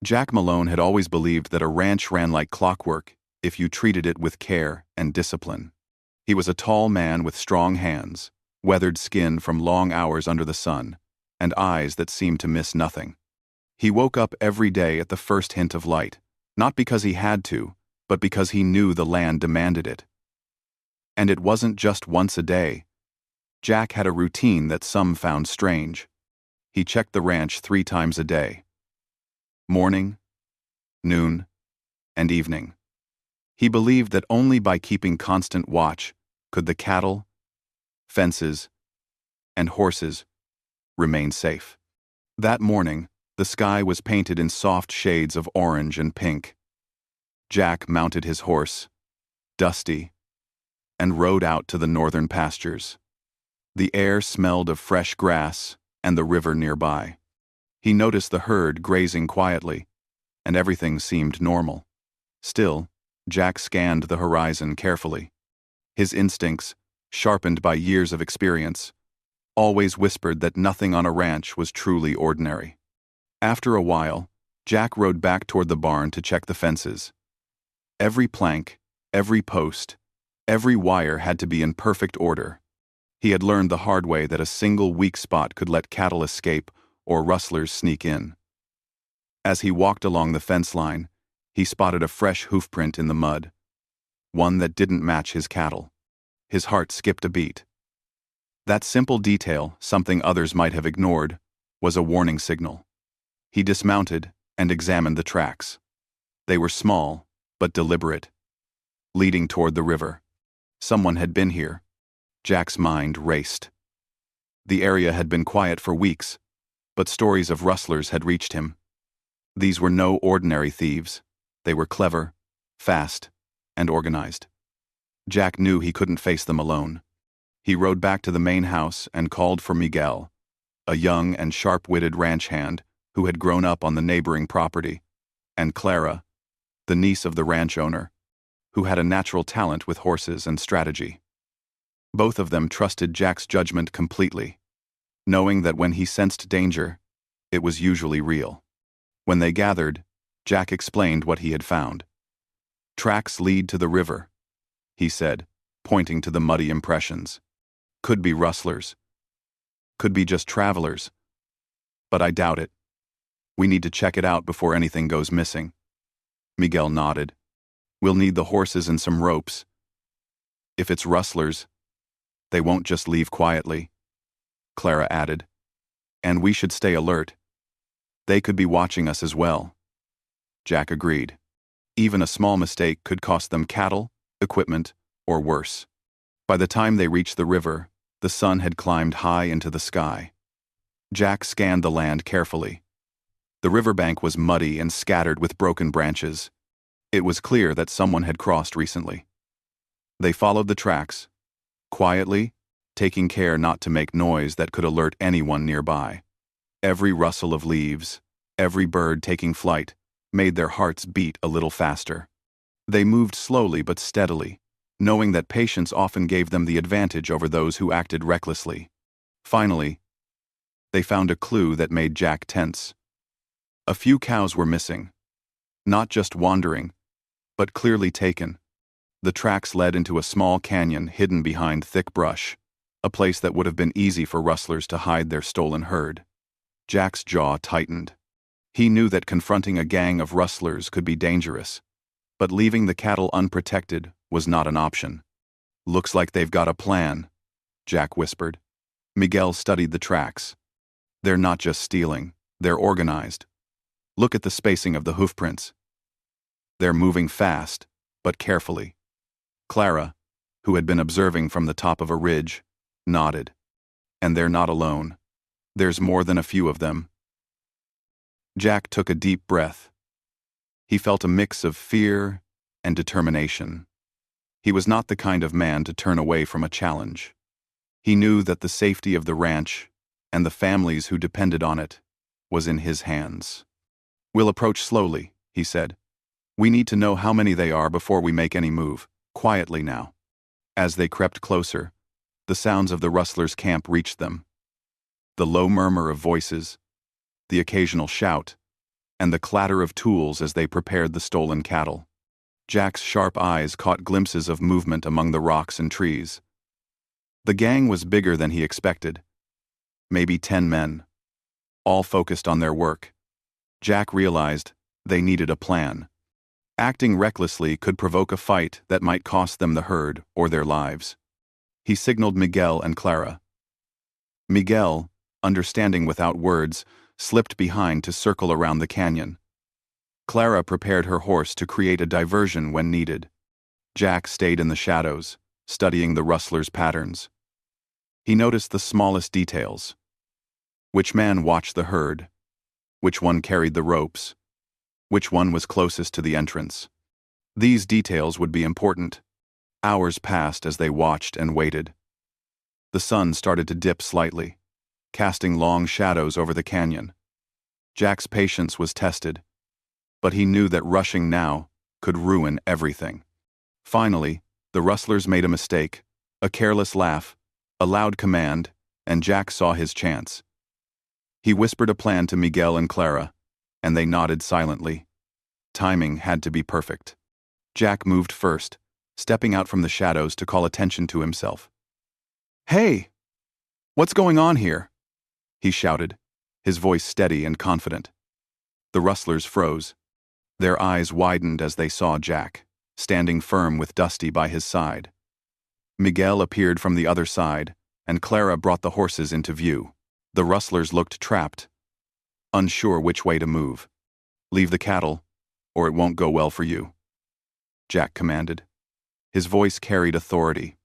Jack Malone had always believed that a ranch ran like clockwork if you treated it with care and discipline. He was a tall man with strong hands, weathered skin from long hours under the sun, and eyes that seemed to miss nothing. He woke up every day at the first hint of light, not because he had to, but because he knew the land demanded it. And it wasn't just once a day. Jack had a routine that some found strange. He checked the ranch 3 times a day: morning, noon, and evening. He believed that only by keeping constant watch could the cattle, fences, and horses remain safe. That morning, the sky was painted in soft shades of orange and pink. Jack mounted his horse, Dusty, and rode out to the northern pastures. The air smelled of fresh grass and the river nearby. He noticed the herd grazing quietly, and everything seemed normal. Still, Jack scanned the horizon carefully. His instincts, sharpened by years of experience, always whispered that nothing on a ranch was truly ordinary. After a while, Jack rode back toward the barn to check the fences. Every plank, every post, every wire had to be in perfect order. He had learned the hard way that a single weak spot could let cattle escape or rustlers sneak in. As he walked along the fence line, he spotted a fresh hoofprint in the mud, one that didn't match his cattle. His heart skipped a beat. That simple detail, something others might have ignored, was a warning signal. He dismounted and examined the tracks. They were small, but deliberate, leading toward the river. Someone had been here. Jack's mind raced. The area had been quiet for weeks, but stories of rustlers had reached him. These were no ordinary thieves. They were clever, fast, and organized. Jack knew he couldn't face them alone. He rode back to the main house and called for Miguel, a young and sharp-witted ranch hand who had grown up on the neighboring property, and Clara, the niece of the ranch owner, who had a natural talent with horses and strategy. Both of them trusted Jack's judgment completely, knowing that when he sensed danger, it was usually real. When they gathered, Jack explained what he had found. "Tracks lead to the river," he said, pointing to the muddy impressions. "Could be rustlers. Could be just travelers. But I doubt it. We need to check it out before anything goes missing." Miguel nodded. "We'll need the horses and some ropes. If it's rustlers, they won't just leave quietly," Clara added. "And we should stay alert. They could be watching us as well." Jack agreed. Even a small mistake could cost them cattle, equipment, or worse. By the time they reached the river, the sun had climbed high into the sky. Jack scanned the land carefully. The riverbank was muddy and scattered with broken branches. It was clear that someone had crossed recently. They followed the tracks, quietly, taking care not to make noise that could alert anyone nearby. Every rustle of leaves, every bird taking flight, made their hearts beat a little faster. They moved slowly but steadily, knowing that patience often gave them the advantage over those who acted recklessly. Finally, they found a clue that made Jack tense. A few cows were missing. Not just wandering, but clearly taken. The tracks led into a small canyon hidden behind thick brush, a place that would have been easy for rustlers to hide their stolen herd. Jack's jaw tightened. He knew that confronting a gang of rustlers could be dangerous, but leaving the cattle unprotected was not an option. "Looks like they've got a plan," Jack whispered. Miguel studied the tracks. "They're not just stealing, they're organized. Look at the spacing of the hoofprints. They're moving fast, but carefully." Clara, who had been observing from the top of a ridge, nodded. "And they're not alone. There's more than a few of them." Jack took a deep breath. He felt a mix of fear and determination. He was not the kind of man to turn away from a challenge. He knew that the safety of the ranch, and the families who depended on it, was in his hands. "We'll approach slowly," he said. "We need to know how many they are before we make any move. Quietly now." As they crept closer, the sounds of the rustlers' camp reached them. The low murmur of voices, the occasional shout, and the clatter of tools as they prepared the stolen cattle. Jack's sharp eyes caught glimpses of movement among the rocks and trees. The gang was bigger than he expected. Maybe 10 men, all focused on their work. Jack realized they needed a plan. Acting recklessly could provoke a fight that might cost them the herd or their lives. He signaled Miguel and Clara. Miguel, understanding without words, slipped behind to circle around the canyon. Clara prepared her horse to create a diversion when needed. Jack stayed in the shadows, studying the rustlers' patterns. He noticed the smallest details. Which man watched the herd? Which one carried the ropes? Which one was closest to the entrance? These details would be important. Hours passed as they watched and waited. The sun started to dip slightly, casting long shadows over the canyon. Jack's patience was tested, but he knew that rushing now could ruin everything. Finally, the rustlers made a mistake, a careless laugh, a loud command, and Jack saw his chance. He whispered a plan to Miguel and Clara, and they nodded silently. Timing had to be perfect. Jack moved first, stepping out from the shadows to call attention to himself. "Hey! What's going on here?" he shouted, his voice steady and confident. The rustlers froze. Their eyes widened as they saw Jack, standing firm with Dusty by his side. Miguel appeared from the other side, and Clara brought the horses into view. The rustlers looked trapped, unsure which way to move. "Leave the cattle, or it won't go well for you," Jack commanded. His voice carried authority,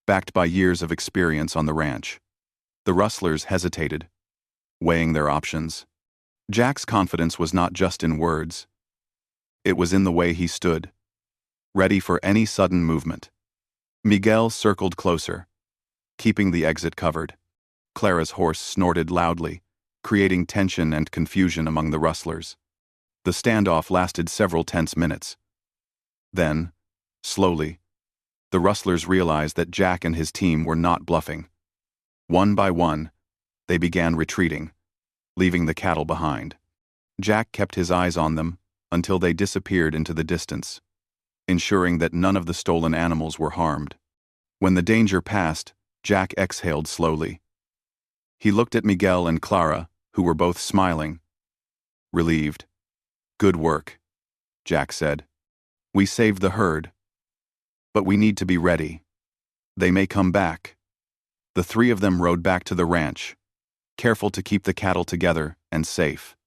backed by years of experience on the ranch. The rustlers hesitated, weighing their options. Jack's confidence was not just in words. It was in the way he stood, ready for any sudden movement. Miguel circled closer, keeping the exit covered. Clara's horse snorted loudly, creating tension and confusion among the rustlers. The standoff lasted several tense minutes. Then, slowly, the rustlers realized that Jack and his team were not bluffing. One by one, they began retreating, leaving the cattle behind. Jack kept his eyes on them until they disappeared into the distance, ensuring that none of the stolen animals were harmed. When the danger passed, Jack exhaled slowly. He looked at Miguel and Clara, who were both smiling, relieved. "Good work," Jack said. "We saved the herd. But we need to be ready. They may come back." The three of them rode back to the ranch, careful to keep the cattle together and safe.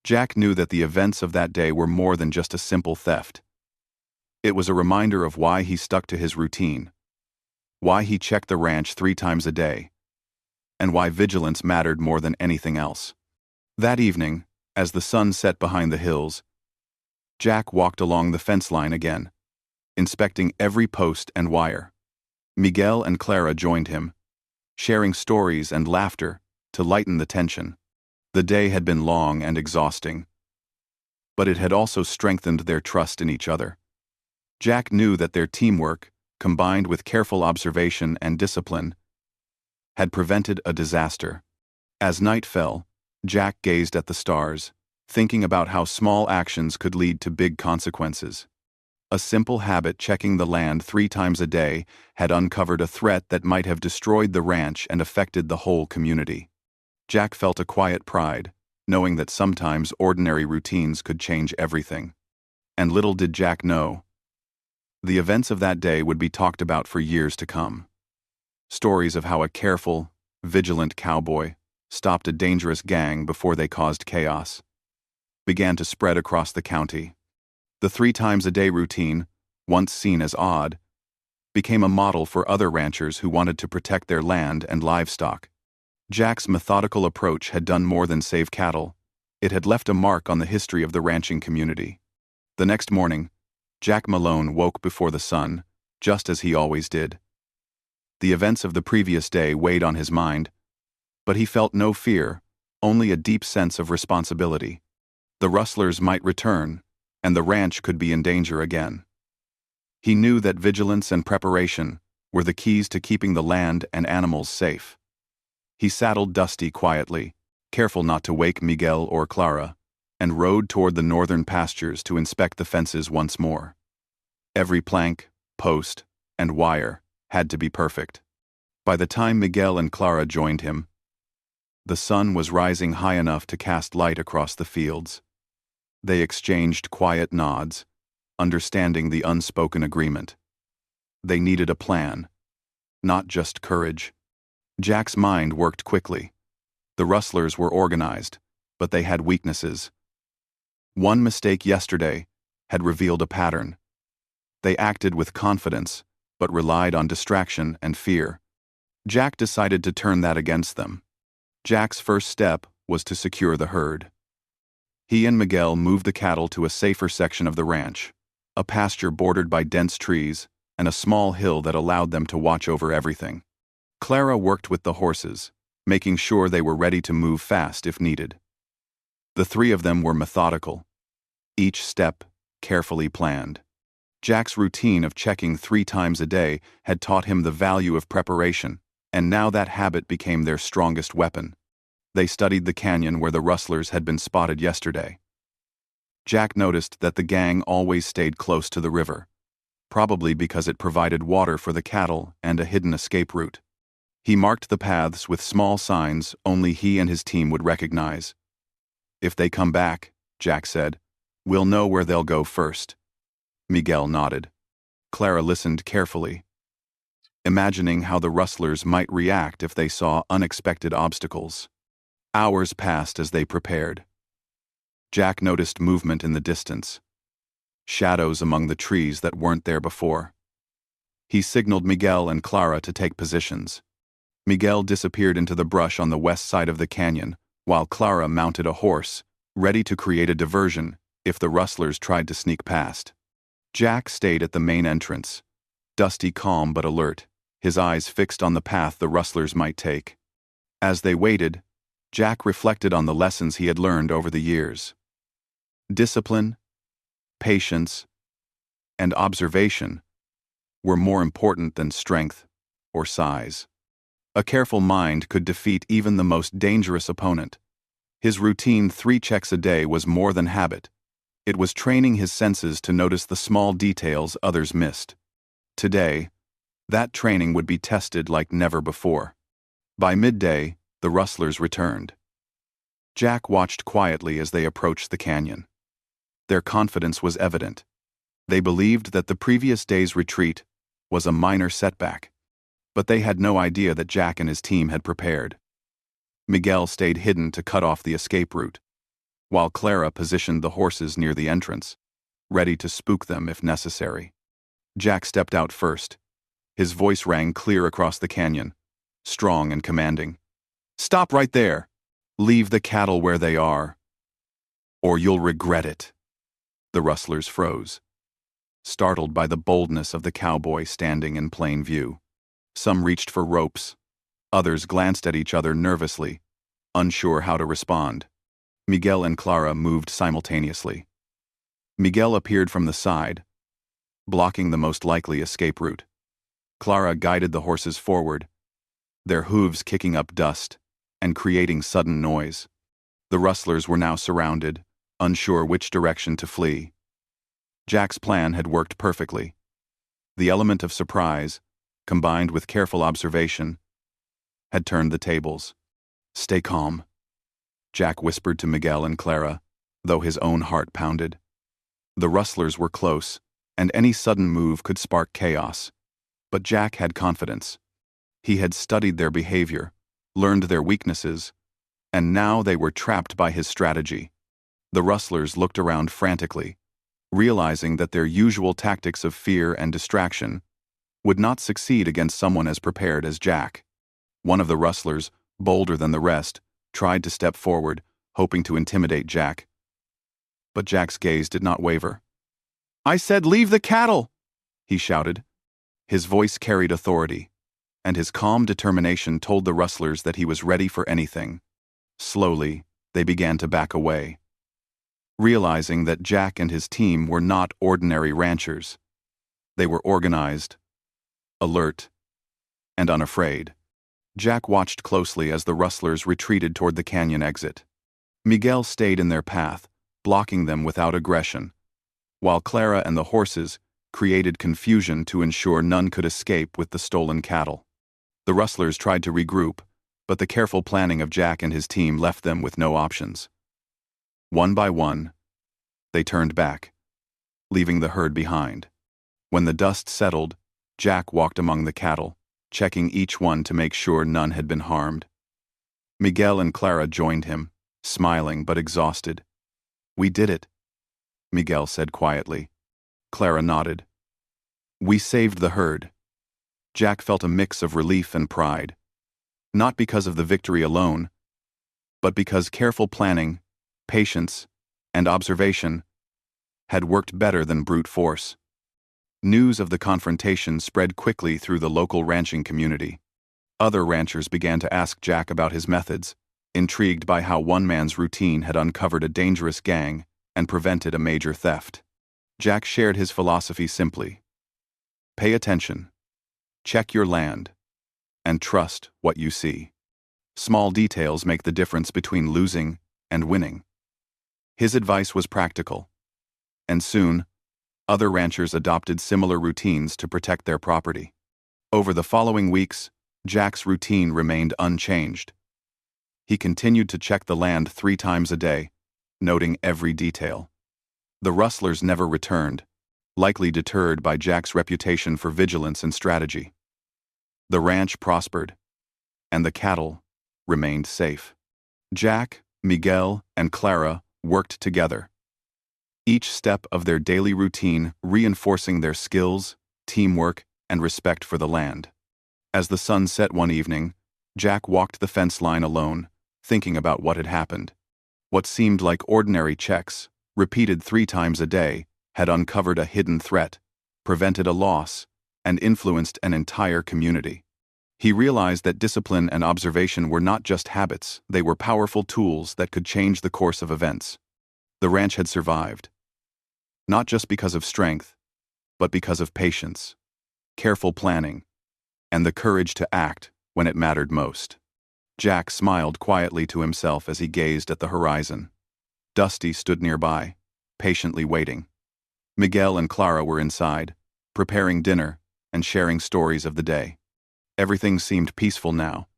Jack knew that the events of that day were more than just a simple theft. It was a reminder of why he stuck to his routine, why he checked the ranch 3 times a day, and why vigilance mattered more than anything else. That evening, as the sun set behind the hills, Jack walked along the fence line again, inspecting every post and wire. Miguel and Clara joined him, sharing stories and laughter to lighten the tension. The day had been long and exhausting, but it had also strengthened their trust in each other. Jack knew that their teamwork, combined with careful observation and discipline, had prevented a disaster. As night fell, Jack gazed at the stars, thinking about how small actions could lead to big consequences. A simple habit checking the land 3 times a day had uncovered a threat that might have destroyed the ranch and affected the whole community. Jack felt a quiet pride, knowing that sometimes ordinary routines could change everything. And little did Jack know, the events of that day would be talked about for years to come. Stories of how a careful, vigilant cowboy stopped a dangerous gang before they caused chaos began to spread across the county. The 3 times a day routine, once seen as odd, became a model for other ranchers who wanted to protect their land and livestock. Jack's methodical approach had done more than save cattle. It had left a mark on the history of the ranching community. The next morning, Jack Malone woke before the sun, just as he always did. The events of the previous day weighed on his mind, but he felt no fear, only a deep sense of responsibility. The rustlers might return, and the ranch could be in danger again. He knew that vigilance and preparation were the keys to keeping the land and animals safe. He saddled Dusty quietly, careful not to wake Miguel or Clara, and rode toward the northern pastures to inspect the fences once more. Every plank, post, and wire had to be perfect. By the time Miguel and Clara joined him, the sun was rising high enough to cast light across the fields. They exchanged quiet nods, understanding the unspoken agreement. They needed a plan, not just courage. Jack's mind worked quickly. The rustlers were organized, but they had weaknesses. One mistake yesterday had revealed a pattern. They acted with confidence, but relied on distraction and fear. Jack decided to turn that against them. Jack's first step was to secure the herd. He and Miguel moved the cattle to a safer section of the ranch, a pasture bordered by dense trees and a small hill that allowed them to watch over everything. Clara worked with the horses, making sure they were ready to move fast if needed. The three of them were methodical, each step carefully planned. Jack's routine of checking 3 times a day had taught him the value of preparation, and now that habit became their strongest weapon. They studied the canyon where the rustlers had been spotted yesterday. Jack noticed that the gang always stayed close to the river, probably because it provided water for the cattle and a hidden escape route. He marked the paths with small signs only he and his team would recognize. "If they come back," Jack said, "we'll know where they'll go first." Miguel nodded. Clara listened carefully, imagining how the rustlers might react if they saw unexpected obstacles. Hours passed as they prepared. Jack noticed movement in the distance, shadows among the trees that weren't there before. He signaled Miguel and Clara to take positions. Miguel disappeared into the brush on the west side of the canyon, while Clara mounted a horse, ready to create a diversion if the rustlers tried to sneak past. Jack stayed at the main entrance, dusty, calm but alert, his eyes fixed on the path the rustlers might take. As they waited, Jack reflected on the lessons he had learned over the years. Discipline, patience, and observation were more important than strength or size. A careful mind could defeat even the most dangerous opponent. His routine 3 checks a day was more than habit. It was training his senses to notice the small details others missed. Today, that training would be tested like never before. By midday, the rustlers returned. Jack watched quietly as they approached the canyon. Their confidence was evident. They believed that the previous day's retreat was a minor setback, but they had no idea that Jack and his team had prepared. Miguel stayed hidden to cut off the escape route, while Clara positioned the horses near the entrance, ready to spook them if necessary. Jack stepped out first. His voice rang clear across the canyon, strong and commanding. "Stop right there! Leave the cattle where they are, or you'll regret it." The rustlers froze, startled by the boldness of the cowboy standing in plain view. Some reached for ropes. Others glanced at each other nervously, unsure how to respond. Miguel and Clara moved simultaneously. Miguel appeared from the side, blocking the most likely escape route. Clara guided the horses forward, their hooves kicking up dust and creating sudden noise. The rustlers were now surrounded, unsure which direction to flee. Jack's plan had worked perfectly. The element of surprise, combined with careful observation, had turned the tables. "Stay calm," Jack whispered to Miguel and Clara, though his own heart pounded. The rustlers were close, and any sudden move could spark chaos. But Jack had confidence. He had studied their behavior, learned their weaknesses, and now they were trapped by his strategy. The rustlers looked around frantically, realizing that their usual tactics of fear and distraction would not succeed against someone as prepared as Jack. One of the rustlers, bolder than the rest, tried to step forward, hoping to intimidate Jack. But Jack's gaze did not waver. "I said leave the cattle!" he shouted. His voice carried authority, and his calm determination told the rustlers that he was ready for anything. Slowly, they began to back away, realizing that Jack and his team were not ordinary ranchers. They were organized, alert, and unafraid. Jack watched closely as the rustlers retreated toward the canyon exit. Miguel stayed in their path, blocking them without aggression, while Clara and the horses created confusion to ensure none could escape with the stolen cattle. The rustlers tried to regroup, but the careful planning of Jack and his team left them with no options. One by one, they turned back, leaving the herd behind. When the dust settled, Jack walked among the cattle, checking each one to make sure none had been harmed. Miguel and Clara joined him, smiling but exhausted. "We did it," Miguel said quietly. Clara nodded. "We saved the herd." Jack felt a mix of relief and pride, not because of the victory alone, but because careful planning, patience, and observation had worked better than brute force. News of the confrontation spread quickly through the local ranching community. Other ranchers began to ask Jack about his methods, intrigued by how one man's routine had uncovered a dangerous gang and prevented a major theft. Jack shared his philosophy simply: pay attention, check your land, and trust what you see. Small details make the difference between losing and winning. His advice was practical, and soon, other ranchers adopted similar routines to protect their property. Over the following weeks, Jack's routine remained unchanged. He continued to check the land 3 times a day, noting every detail. The rustlers never returned, likely deterred by Jack's reputation for vigilance and strategy. The ranch prospered, and the cattle remained safe. Jack, Miguel, and Clara worked together, each step of their daily routine reinforcing their skills, teamwork, and respect for the land. As the sun set one evening, Jack walked the fence line alone, thinking about what had happened. What seemed like ordinary checks, repeated 3 times a day, had uncovered a hidden threat, prevented a loss, and influenced an entire community. He realized that discipline and observation were not just habits, they were powerful tools that could change the course of events. The ranch had survived, not just because of strength, but because of patience, careful planning, and the courage to act when it mattered most. Jack smiled quietly to himself as he gazed at the horizon. Dusty stood nearby, patiently waiting. Miguel and Clara were inside, preparing dinner and sharing stories of the day. Everything seemed peaceful now,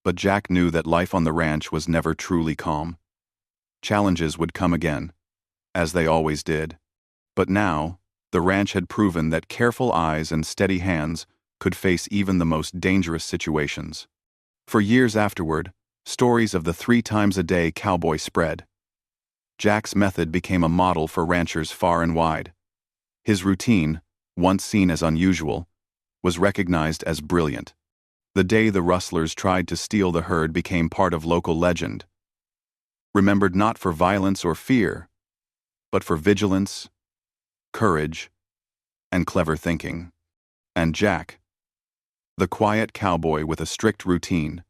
but Jack knew that life on the ranch was never truly calm. Challenges would come again, as they always did. But now, the ranch had proven that careful eyes and steady hands could face even the most dangerous situations. For years afterward, stories of the 3 times a day cowboy spread. Jack's method became a model for ranchers far and wide. His routine, once seen as unusual, was recognized as brilliant. The day the rustlers tried to steal the herd became part of local legend, remembered not for violence or fear, but for vigilance, courage, and clever thinking. And Jack, the quiet cowboy with a strict routine,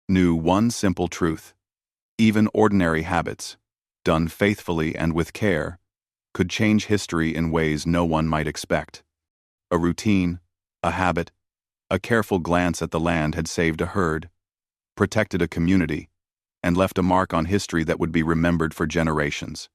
knew one simple truth: even ordinary habits, done faithfully and with care, could change history in ways no one might expect. A routine, a habit, a careful glance at the land had saved a herd, protected a community, and left a mark on history that would be remembered for generations.